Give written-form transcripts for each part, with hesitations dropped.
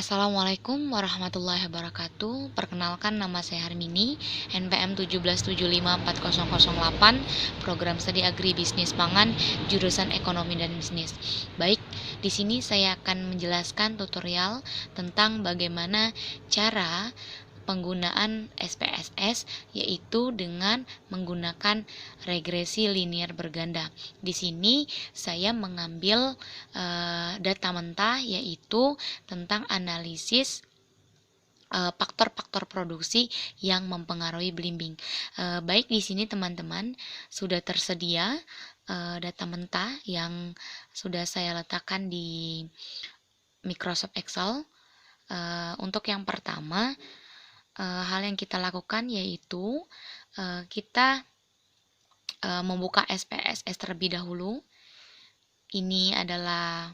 Assalamualaikum warahmatullahi wabarakatuh. Perkenalkan, nama saya Harmini, NPM 1775408, Program Studi Agribisnis Pangan, jurusan Ekonomi dan Bisnis. Baik, di sini saya akan menjelaskan tutorial tentang bagaimana cara penggunaan SPSS, yaitu dengan menggunakan regresi linear berganda. Di sini saya mengambil data mentah, yaitu tentang analisis faktor-faktor produksi yang mempengaruhi belimbing. Baik, di sini teman-teman sudah tersedia data mentah yang sudah saya letakkan di Microsoft Excel. Untuk yang pertama, hal yang kita lakukan yaitu kita membuka SPSS terlebih dahulu. Ini adalah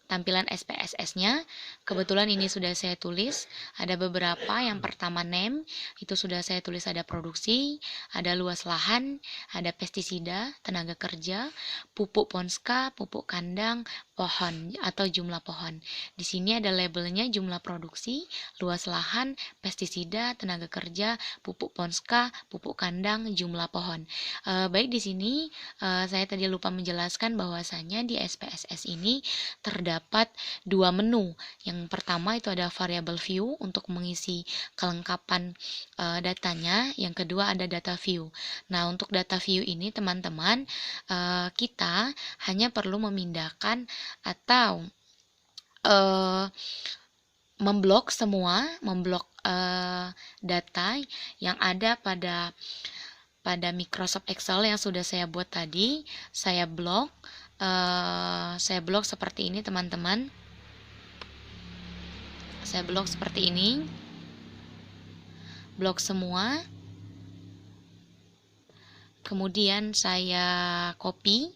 tampilan SPSS-nya. Kebetulan ini sudah saya tulis. Ada beberapa. Yang pertama name, itu sudah saya tulis, ada produksi, ada luas lahan, ada pestisida, tenaga kerja, pupuk ponska, pupuk kandang, pohon atau jumlah pohon. Di sini ada labelnya, jumlah produksi, luas lahan, pestisida, tenaga kerja, pupuk ponska, pupuk kandang, jumlah pohon. Baik, di sini saya tadi lupa menjelaskan bahwasanya di SPSS ini terdapat dua menu. Yang pertama itu ada variable view untuk mengisi kelengkapan datanya. Yang kedua ada data view. Nah, untuk data view ini teman-teman, kita hanya perlu memindahkan atau memblok data yang ada pada Microsoft Excel yang sudah saya buat tadi. Saya blok seperti ini teman-teman. Saya blok seperti ini, blok semua. Kemudian saya copy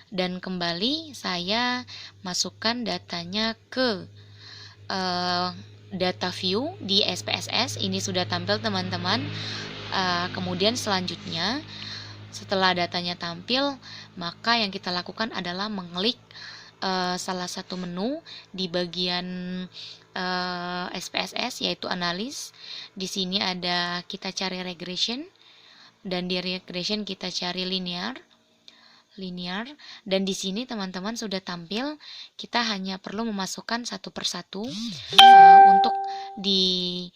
dan kembali saya masukkan datanya ke data view di SPSS. Ini sudah tampil teman-teman. Kemudian selanjutnya, setelah datanya tampil, maka yang kita lakukan adalah mengklik salah satu menu di bagian SPSS, yaitu analis. Di sini ada kita cari regression, dan di regression kita cari linear. Dan di sini teman-teman sudah tampil. Kita hanya perlu memasukkan satu persatu. Untuk di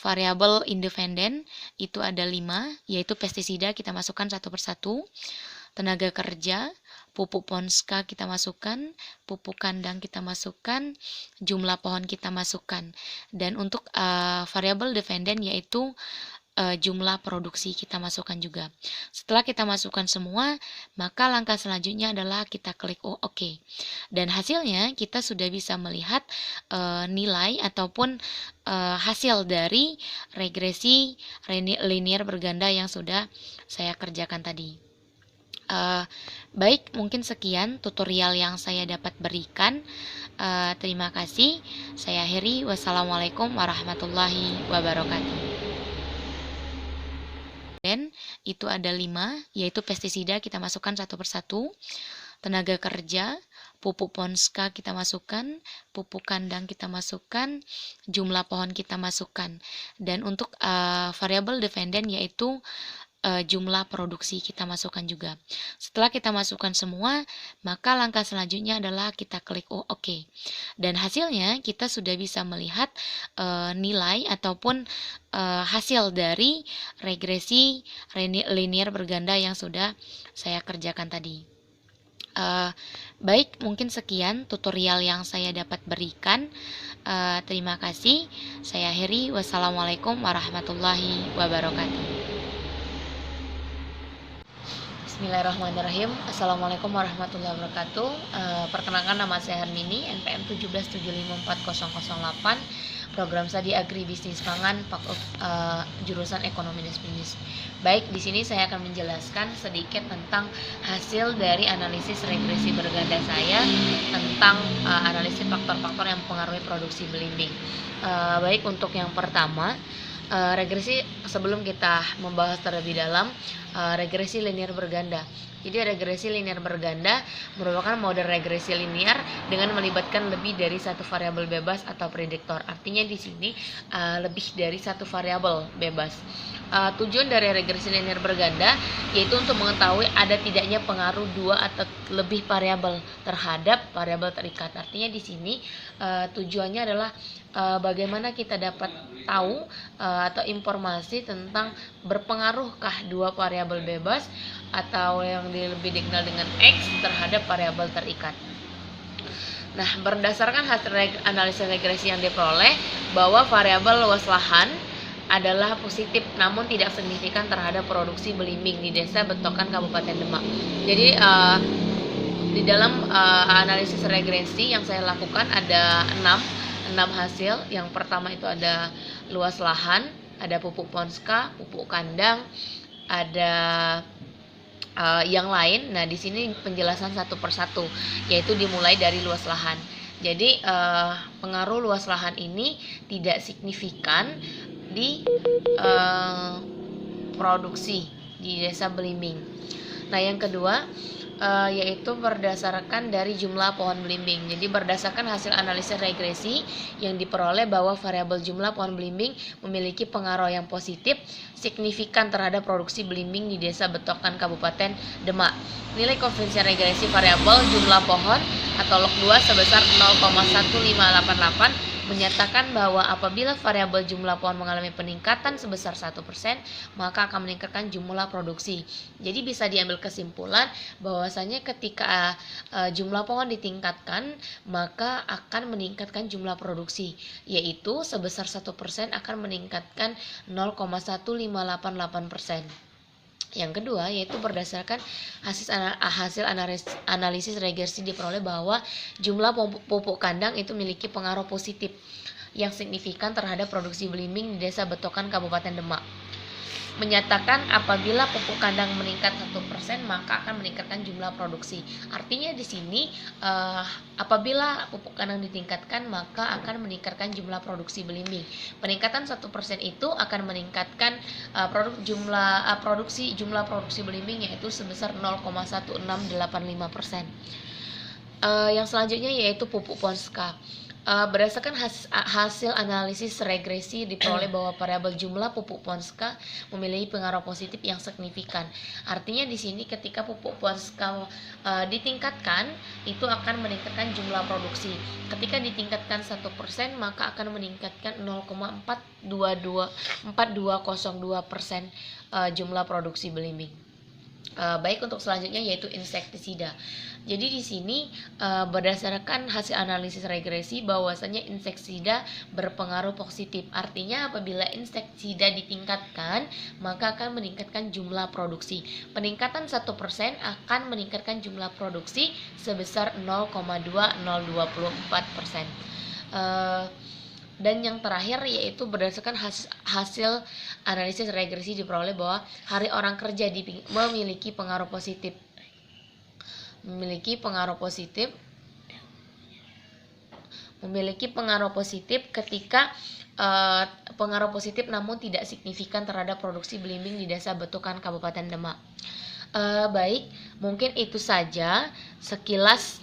variabel independen itu ada 5, yaitu pestisida kita masukkan satu persatu, tenaga kerja, pupuk ponska kita masukkan, pupuk kandang kita masukkan, jumlah pohon kita masukkan. Dan untuk variabel dependen yaitu jumlah produksi kita masukkan juga. Setelah kita masukkan semua, maka langkah selanjutnya adalah kita klik OK. Dan hasilnya kita sudah bisa melihat nilai ataupun hasil dari regresi linear berganda yang sudah saya kerjakan tadi. Baik, mungkin sekian tutorial yang saya dapat berikan. Terima kasih. Saya akhiri. Wassalamualaikum warahmatullahi wabarakatuh. Dan itu ada 5, yaitu pestisida kita masukkan satu persatu, tenaga kerja, pupuk ponska kita masukkan, pupuk kandang kita masukkan, jumlah pohon kita masukkan. Dan untuk variabel dependen yaitu jumlah produksi kita masukkan juga. Setelah kita masukkan semua, maka langkah selanjutnya adalah kita klik OK. Dan hasilnya kita sudah bisa melihat nilai ataupun hasil dari regresi linear berganda yang sudah saya kerjakan tadi. Baik, mungkin sekian tutorial yang saya dapat berikan. Terima kasih. Saya akhiri. Wassalamualaikum warahmatullahi wabarakatuh. Bismillahirrahmanirrahim. Assalamualaikum warahmatullahi wabarakatuh. Perkenalkan, nama saya Harmini, NPM 1775408, Program Studi Agribisnis Pangan, jurusan Ekonomi dan Bisnis. Baik, di sini saya akan menjelaskan sedikit tentang hasil dari analisis regresi berganda saya tentang analisis faktor-faktor yang mempengaruhi produksi belimbing. Baik, untuk yang pertama, regresi, sebelum kita membahas terlebih dalam regresi linear berganda. Jadi regresi linear berganda merupakan model regresi linear dengan melibatkan lebih dari satu variabel bebas atau prediktor. Artinya di sini lebih dari satu variabel bebas. Tujuan dari regresi linear berganda yaitu untuk mengetahui ada tidaknya pengaruh dua atau lebih variabel terhadap variabel terikat. Artinya di sini tujuannya adalah bagaimana kita dapat tahu atau informasi tentang berpengaruhkah dua variabel bebas atau yang lebih dikenal dengan X terhadap variabel terikat. Nah, berdasarkan hasil analisis regresi yang diperoleh bahwa variabel luas lahan adalah positif namun tidak signifikan terhadap produksi belimbing di Desa Betokan Kabupaten Demak. Jadi di dalam analisis regresi yang saya lakukan ada 6 hasil. Yang pertama itu ada luas lahan, ada pupuk ponska, pupuk kandang, ada yang lain. Nah, di sini penjelasan satu persatu, yaitu dimulai dari luas lahan. Jadi pengaruh luas lahan ini tidak signifikan di produksi di Desa Belimbing. Nah, yang kedua yaitu berdasarkan dari jumlah pohon belimbing. Jadi berdasarkan hasil analisis regresi yang diperoleh bahwa variabel jumlah pohon belimbing memiliki pengaruh yang positif signifikan terhadap produksi belimbing di Desa Betokan Kabupaten Demak. Nilai koefisien regresi variabel jumlah pohon atau log 2 sebesar 0,1588 menyatakan bahwa apabila variabel jumlah pohon mengalami peningkatan sebesar 1%, maka akan meningkatkan jumlah produksi. Jadi bisa diambil kesimpulan bahwasanya ketika jumlah pohon ditingkatkan, maka akan meningkatkan jumlah produksi, yaitu sebesar 1% akan meningkatkan 0,1588%. Yang kedua yaitu berdasarkan hasil analisis regresi diperoleh bahwa jumlah pupuk kandang itu memiliki pengaruh positif yang signifikan terhadap produksi belimbing di Desa Betokan Kabupaten Demak. Menyatakan apabila pupuk kandang meningkat 1% maka akan meningkatkan jumlah produksi. Artinya di sini apabila pupuk kandang ditingkatkan maka akan meningkatkan jumlah produksi belimbing. Peningkatan 1% itu akan meningkatkan produksi belimbing yaitu sebesar 0,1685%. Yang selanjutnya yaitu pupuk ponska. Berdasarkan hasil analisis regresi diperoleh bahwa variabel jumlah pupuk ponska memiliki pengaruh positif yang signifikan. Artinya di sini ketika pupuk ponska ditingkatkan itu akan meningkatkan jumlah produksi. Ketika ditingkatkan 1% maka akan meningkatkan 0,4202% jumlah produksi belimbing. Baik, untuk selanjutnya yaitu insektisida. Jadi di sini berdasarkan hasil analisis regresi bahwasanya insektisida berpengaruh positif. Artinya apabila insektisida ditingkatkan maka akan meningkatkan jumlah produksi. Peningkatan 1% akan meningkatkan jumlah produksi sebesar 0,2024%. Dan yang terakhir yaitu berdasarkan hasil analisis regresi diperoleh bahwa Hari Orang Kerja memiliki pengaruh positif ketika pengaruh positif namun tidak signifikan terhadap produksi belimbing di Desa Betokan Kabupaten Demak. Baik, mungkin itu saja sekilas